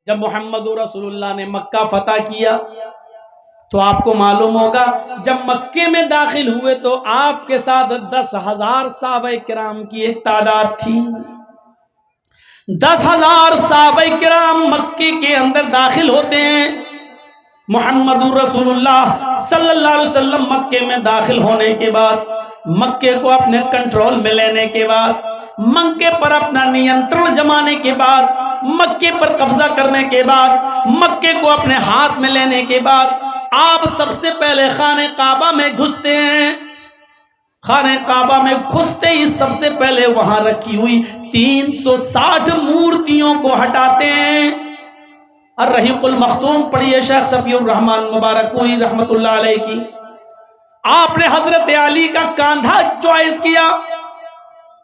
جب محمد رسول اللہ نے مکہ فتح کیا تو آپ کو معلوم ہوگا جب مکے میں داخل ہوئے تو آپ کے ساتھ 10,000 صحابہ کرام کی ایک تعداد تھی. 10,000 صحابہ کرام مکے کے اندر داخل ہوتے ہیں. محمد رسول اللہ صلی اللہ علیہ وسلم مکے میں داخل ہونے کے بعد، مکے کو اپنے کنٹرول میں لینے کے بعد، مکے پر اپنا نینترن جمانے کے بعد، مکے پر قبضہ کرنے کے بعد، مکے کو اپنے ہاتھ میں لینے کے بعد، آپ سب سے پہلے خانہ کعبہ میں گھستے ہیں. خانہ کعبہ میں گھستے ہی سب سے پہلے وہاں رکھی ہوئی 360 مورتیوں کو ہٹاتے ہیں. الرحیق المختوم پڑھیے شیخ صفی الرحمن مبارکپوری رحمت اللہ علیہ کی. آپ نے حضرت علی کا کاندھا چوائس کیا.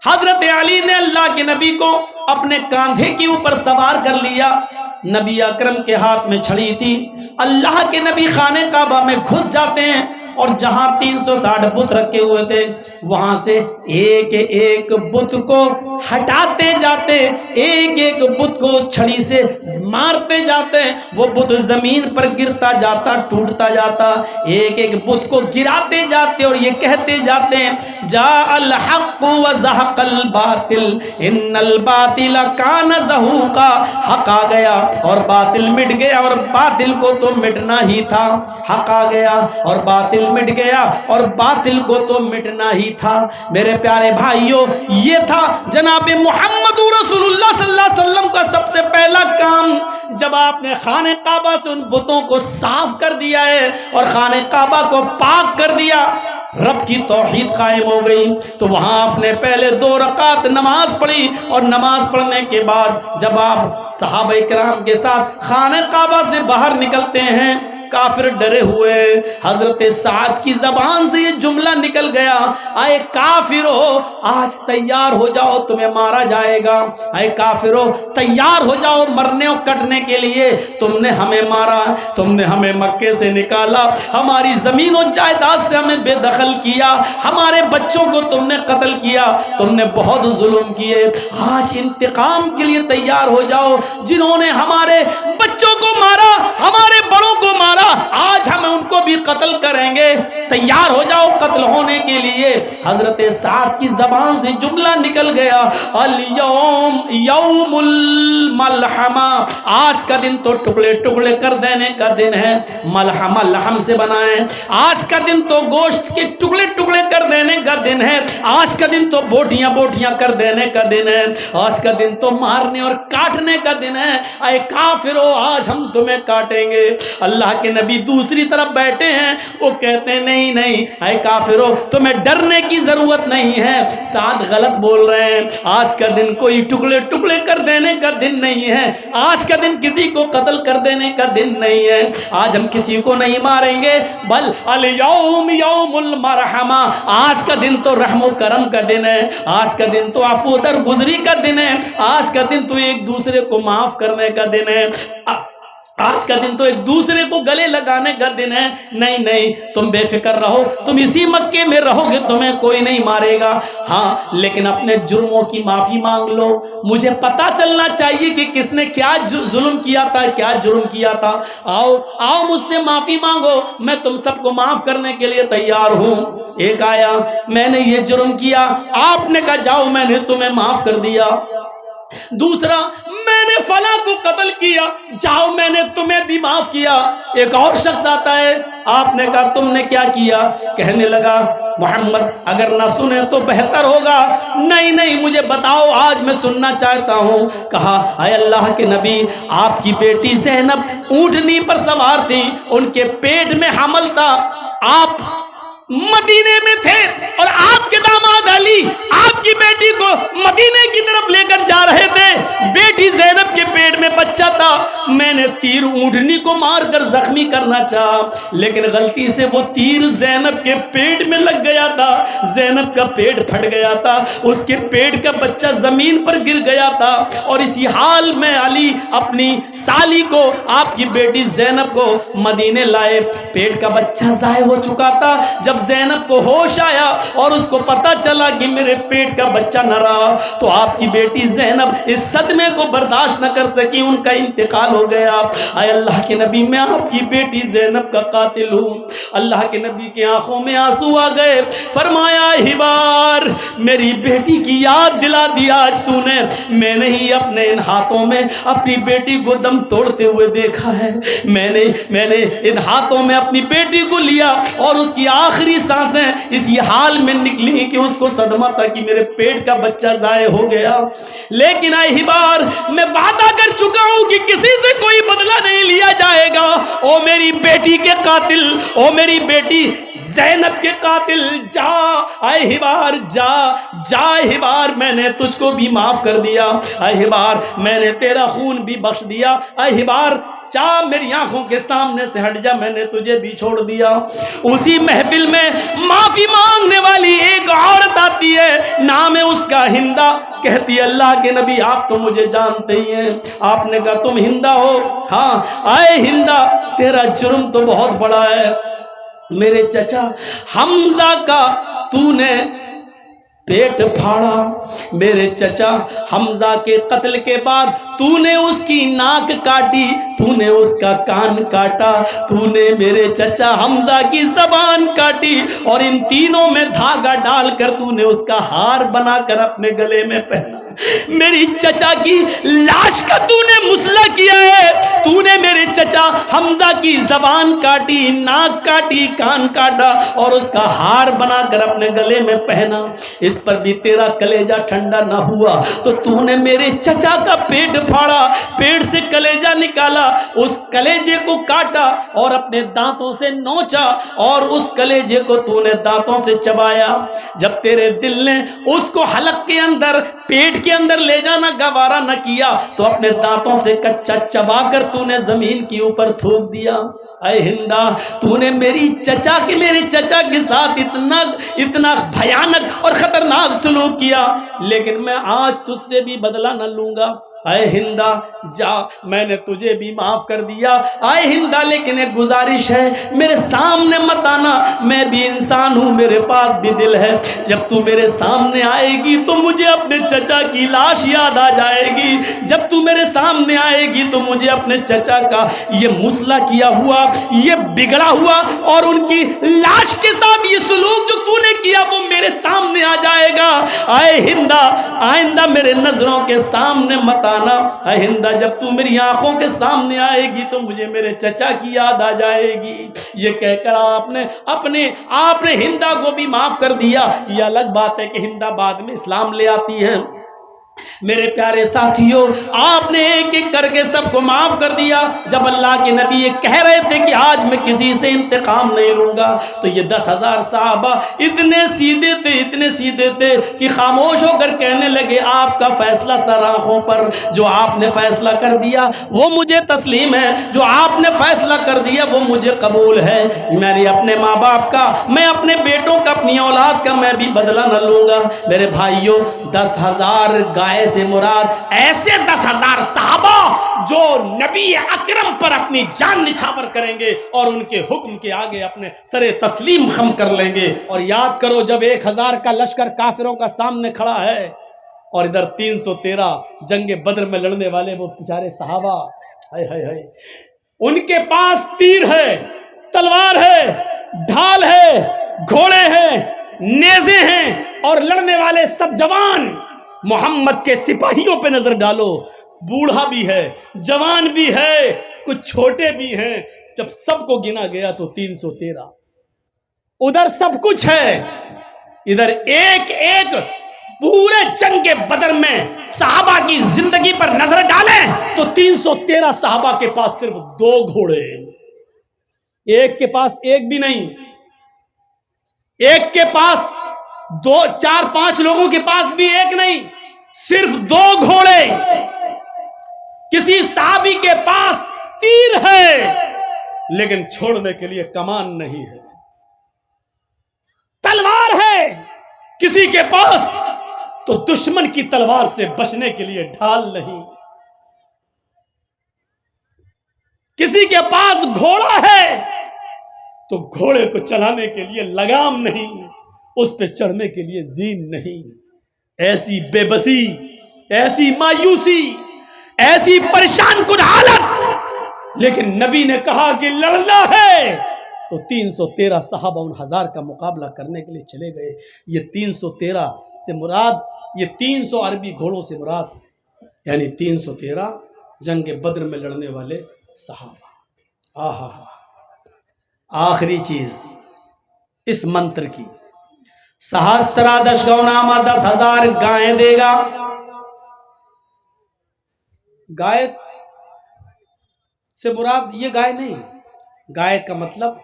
حضرت علی نے اللہ کے نبی کو اپنے کاندھے کے اوپر سوار کر لیا. نبی اکرم کے ہاتھ میں چھڑی تھی. اللہ کے نبی خانہ کعبہ میں گھس جاتے ہیں اور جہاں 360 بت رکھے ہوئے تھے وہاں سے ایک ایک بت کو ہٹاتے جاتے، ایک ایک بت کو چھڑی سے مارتے جاتے. وہ بت زمین پر گرتا جاتا، ٹوٹتا جاتا. ایک ایک بت کو گراتے جاتے اور یہ کہتے جاتے ہیں جاء الحق وزهق الباطل ان الباطل کان زہوقا. حق آ گیا اور باطل مٹ گیا اور باطل کو تو مٹنا ہی تھا. حق آ گیا اور باطل مٹ گیا اور باطل کو تو مٹنا ہی تھا. میرے پیارے بھائیوں، یہ تھا جناب محمد رسول اللہ صلی اللہ علیہ وسلم کا سب سے پہلا کام. جب آپ نے خانہ کعبہ سے ان بتوں کو صاف کر دیا ہے اور خانہ کعبہ کو پاک کر دیا، رب کی توحید قائم ہو گئی، تو وہاں آپ نے پہلے 2 رکعت نماز پڑھی. اور نماز پڑھنے کے بعد جب آپ صحابہ کرام کے ساتھ خانہ کعبہ سے باہر نکلتے ہیں، کافر ڈرے ہوئے. حضرت سعد کی زبان سے یہ جملہ نکل گیا، اے کافرو آج تیار ہو جاؤ، تمہیں مارا جائے گا. اے کافرو تیار ہو جاؤ مرنے اور کٹنے کے لیے. تم نے ہمیں مارا، تم نے ہمیں مکے سے نکالا، ہماری زمین و جائیداد سے ہمیں بے دخل کیا، ہمارے بچوں کو تم نے قتل کیا، تم نے بہت ظلم کیے. آج انتقام کے لیے تیار ہو جاؤ. جنہوں نے ہمارے بچوں کو مارا، ہمارے بڑوں کو مارا، آج ہم ان کو بھی قتل کریں گے. تیار ہو جاؤ قتل ہونے کے لیے. حضرت سعد کی زبان سے جملہ نکل گیا الیوم یوم الملحمہ. آج کا دن تو ٹکڑے ٹکڑے کر دینے کا دن ہے. ملحمہ لحم سے بنائیں. آج کا دن تو گوشت کے ٹکڑے ٹکڑے کر دینے کا دن ہے. آج کا دن تو بوٹیاں بوٹیاں کر دینے کا دن ہے. آج کا دن تو مارنے اور کاٹنے کا دن ہے. اے کافرو آج ہم تمہیں کاٹیں گے. اللہ کے نبی دوسری طرف بیٹھے ہیں، وہ کہتے ہیں نہیں نہیں اے کافرو تمہیں ڈرنے کی ضرورت نہیں ہے. سعد غلط بول رہے ہیں. آج کا دن کوئی ٹکڑے ٹکڑے کر دینے کا دن نہیں ہے. آج کا دن کسی کو قتل کر دینے کا دن نہیں ہے. آج ہم کسی کو نہیں ماریں گے، بل الیوم یوم المرحمہ. آج کا دن تو رحم و کرم کا دن ہے. آج کا دن تو عفو درگزری کا دن ہے. آج کا دن تو ایک دوسرے کو معاف کرنے کا دن ہے. آج کا دن تو ایک دوسرے کو گلے لگانے کا دن ہے. نہیں نہیں تم بے فکر رہو، تم اسی مکے میں رہو گے، تمہیں کوئی نہیں مارے گا. ہاں لیکن اپنے جرموں کی معافی مانگ لو. مجھے پتا چلنا چاہیے کہ کس نے کیا ظلم کیا تھا، کیا جرم کیا تھا. آؤ آؤ مجھ سے معافی مانگو، میں تم سب کو معاف کرنے کے لیے تیار ہوں. ایک آیا میں نے یہ جرم کیا، آپ نے کہا جاؤ میں نے تمہیں معاف کر دیا. دوسرا میں نے فلاں کو قتل کیا، جاؤ میں نے تمہیں بھی معاف کیا. ایک اور شخص آتا ہے، آپ نے کہا تم نے کیا کیا؟ کہنے لگا محمد اگر نہ سنے تو بہتر ہوگا. نہیں نہیں مجھے بتاؤ، آج میں سننا چاہتا ہوں. کہا اے اللہ کے نبی آپ کی بیٹی زینب اونٹنی پر سوار تھی، ان کے پیٹ میں حمل تھا، آپ مدینے میں تھے اور آپ کے داماد علی آپ کی بیٹی کو مدینے کی طرف لے کر جا رہے تھے. بیٹی زینب کے پیٹ میں بچہ تھا. میں نے تیر اونٹنی کو مار کر زخمی کرنا چاہا، لیکن غلطی سے وہ تیر زینب کے پیٹ میں لگ گیا تھا. زینب کا پیٹ پھٹ گیا تھا، اس کے پیٹ کا بچہ زمین پر گر گیا تھا. اور اسی حال میں علی اپنی سالی کو، آپ کی بیٹی زینب کو مدینے لائے. پیٹ کا بچہ ضائع ہو چکا تھا. جب زینب کو ہوش آیا اور اس کو پتا چلا کہ میرے پیٹ کا بچہ نہ رہا، تو آپ کی بیٹی زینب اس صدمے کو برداشت نہ کر سکی، ان کا انتقال ہو گیا۔ اے اللہ کے نبی، میں آپ کی بیٹی زینب کا قاتل ہوں۔ اللہ کے نبی کی آنکھوں میں آنسو آ گئے، فرمایا ہبار میری بیٹی کی یاد دلا دیا آج تو نے، میں نے ہی اپنے ان ہاتھوں میں اپنی بیٹی کو دم توڑتے ہوئے دیکھا ہے، میں نے ان ہاتھوں میں اپنی بیٹی کو لیا اور اس کی آخری سانسیں اسی حال میں نکلی کہ اس کو صدمہ تھا کہ میرے پیٹ کا بچہ ضائع ہو گیا۔ لیکن اے ہبار میں وعدہ کر چکا ہوں کہ کسی سے کوئی بدلہ نہیں لیا جائے گا۔ او میری بیٹی کے قاتل، او میری بیٹی زینب کے قاتل، جا اے ہبار، جا جا ہبار، میں نے تجھ کو بھی معاف کر دیا، اے ہبار میں نے تیرا خون بھی بخش دیا، اے ہبار چاہ میری آنکھوں کے سامنے سے ہٹ جا، میں نے تجھے بھی چھوڑ دیا۔ اسی محفل میں معافی مانگنے والی ایک عورت آتی ہے، نام ہے اس کا ہندا، کہتی ہے اللہ کے نبی آپ تو مجھے جانتے ہی ہیں۔ آپ نے کہا تم ہندا ہو؟ ہاں۔ اے ہندا تیرا جرم تو بہت بڑا ہے، میرے چچا حمزہ کا تو نے پیٹ پھاڑا، میرے چچا حمزہ کے قتل کے بعد تو نے اس کی ناک کاٹی، تو نے اس کا کان کاٹا، تو نے میرے چچا حمزہ کی زبان کاٹی، اور ان تینوں میں دھاگا ڈال کر تو نے اس کا ہار بنا کر اپنے گلے میں پہنا۔ میری چچا کی لاش کا تو نے مسئلہ کیا ہے، تو نے میرے چچا حمزہ کی زبان کاٹی، ناک کاٹی، کان کاٹا اور اس کا ہار بنا کر اپنے گلے میں پہنا۔ اس پر بھی تیرا کلیجہ ٹھنڈا نہ ہوا تو تو نے میرے چچا کا پیٹ پھاڑا، پیٹ سے کلیجہ نکالا، اس کلیجے کو کاٹا اور اپنے دانتوں سے نوچا اور اس کلیجے کو تو نے دانتوں سے چبایا۔ جب تیرے دل نے اس کو حلق کے اندر، پیٹ کے اندر لے جانا گوارا نہ کیا تو اپنے دانتوں سے کچا چبا کر تو نے زمین کے اوپر تھوک دیا۔ اے ہندا تو نے میرے چچا کے ساتھ اتنا بھیانک اور خطرناک سلوک کیا، لیکن میں آج تجھ سے بھی بدلہ نہ لوں گا۔ اے ہندا جا، میں نے تجھے بھی معاف کر دیا۔ اے ہندا لیکن ایک گزارش ہے، میرے سامنے مت آنا، میں بھی انسان ہوں، میرے پاس بھی دل ہے، جب تو میرے سامنے آئے گی تو مجھے اپنے چچا کی لاش یاد آ جائے گی، جب تو میرے سامنے آئے گی تو مجھے اپنے چچا کا یہ مسئلہ کیا ہوا، یہ بگڑا ہوا اور ان کی لاش کے ساتھ یہ سلوک جو تو نے کیا وہ میرے سامنے آ جائے گا۔ اے ہندا آئندہ میرے نظروں کے سامنے مت آنا، اے ہندا جب تو میری آنکھوں کے سامنے آئے گی تو مجھے میرے چچا کی یاد آ جائے گی۔ یہ کہہ کر آپ نے ہندا کو بھی معاف کر دیا۔ یہ الگ بات ہے کہ ہندا بعد میں اسلام لے آتی ہے۔ میرے پیارے ساتھیوں، آپ نے ایک ایک کر کے سب کو معاف کر دیا۔ جب اللہ کے نبی یہ کہہ رہے تھے کہ آج میں کسی سے انتقام نہیں لوں گا، تو یہ 10,000 صحابہ اتنے سیدھے تھے کہ خاموش ہو کر کہنے لگے آپ کا فیصلہ سر آنکھوں پر، جو آپ نے فیصلہ کر دیا وہ مجھے تسلیم ہے، جو آپ نے فیصلہ کر دیا وہ مجھے قبول ہے۔ میں نے اپنے ماں باپ کا، میں اپنے بیٹوں کا، اپنی اولاد کا میں بھی بدلہ نہ لوں گا۔ میرے بھائیوں، 10,000 گائے سے مراد ایسے 10,000 صحابہ جو نبی اکرم پر اپنی جان نچھاور کریں گے اور ان کے حکم کے آگے اپنے سر تسلیم خم کر لیں گے۔ اور یاد کرو جب 1,000 کا لشکر کافروں کا سامنے کھڑا ہے اور ادھر 313 جنگ بدر میں لڑنے والے وہ بیچارے صحابہ، ان کے پاس تیر ہے، تلوار ہے، ڈھال ہے، گھوڑے ہیں، نیزے ہیں اور لڑنے والے سب جوان۔ محمد کے سپاہیوں پہ نظر ڈالو، بوڑھا بھی ہے، جوان بھی ہے، کچھ چھوٹے بھی ہیں، جب سب کو گنا گیا تو 313۔ ادھر سب کچھ ہے، ادھر ایک ایک پورے جنگ بدر میں صحابہ کی زندگی پر نظر ڈالیں تو 313 صحابہ کے پاس صرف 2 گھوڑے، ایک کے پاس ایک بھی نہیں، ایک کے پاس 2 4 5 لوگوں کے پاس بھی ایک نہیں، صرف 2 گھوڑے۔ کسی صحابی کے پاس تیر ہے لیکن چھوڑنے کے لیے کمان نہیں ہے، تلوار ہے کسی کے پاس تو دشمن کی تلوار سے بچنے کے لیے ڈھال نہیں، کسی کے پاس گھوڑا ہے تو گھوڑے کو چلانے کے لیے لگام نہیں، اس پہ چڑھنے کے لیے زین نہیں. ایسی بے بسی، ایسی مایوسی، ایسی پریشان کن حالت. لیکن نبی نے کہا کہ لڑنا ہے تو 313 صحابہ ان 1000 کا مقابلہ کرنے کے لیے چلے گئے. یہ 313 سے مراد، یہ 300 عربی گھوڑوں سے مراد، یعنی 313 جنگ بدر میں لڑنے والے صحابہ. آہا. آخری چیز اس منتر کی، سہسترادش گوناما 10,000 گائیں دے گا. گائے سے مراد یہ گائے نہیں، گائے کا مطلب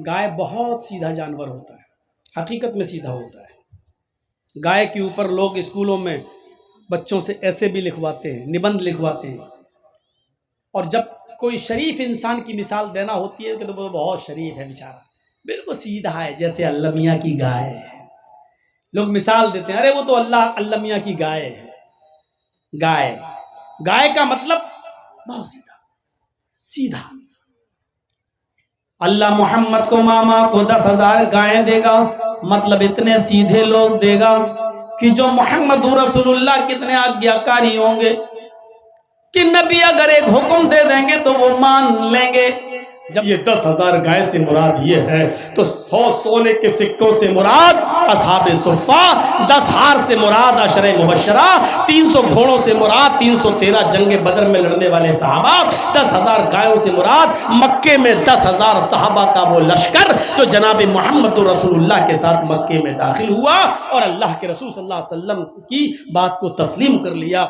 گائے بہت سیدھا جانور ہوتا ہے، حقیقت میں سیدھا ہوتا ہے. گائے کے اوپر لوگ اسکولوں میں بچوں سے ایسے بھی لکھواتے ہیں، نبند لکھواتے ہیں. اور جب کوئی شریف انسان کی مثال دینا ہوتی ہے کہ تو وہ بہت شریف ہے بیچارہ، بالکل سیدھا ہے جیسے اللہ میاں کی گائے ہے. لوگ مثال دیتے ہیں، ارے وہ تو اللہ میاں کی گائے ہے. گائے کا مطلب بہت سیدھا. اللہ محمد کو ماما کو 10,000 گائیں دے گا، مطلب اتنے سیدھے لوگ دے گا کہ جو محمد رسول اللہ کتنے آگیاکاری ہوں گے کہ نبی اگر ایک حکم دے دیں گے تو وہ مان لیں گے. جب یہ 10,000 گائے سے مراد یہ ہے تو 100 سونے کے سکوں سے مراد اصحاب صفہ، 10 ہار سے مراد عشرہ مبشرہ، 300 گھوڑوں سے مراد 313 جنگ بدر میں لڑنے والے صحابہ، 10,000 گائےوں سے مراد مکے میں 10,000 صحابہ کا وہ لشکر جو جناب محمد رسول اللہ کے ساتھ مکے میں داخل ہوا اور اللہ کے رسول صلی اللہ علیہ وسلم کی بات کو تسلیم کر لیا.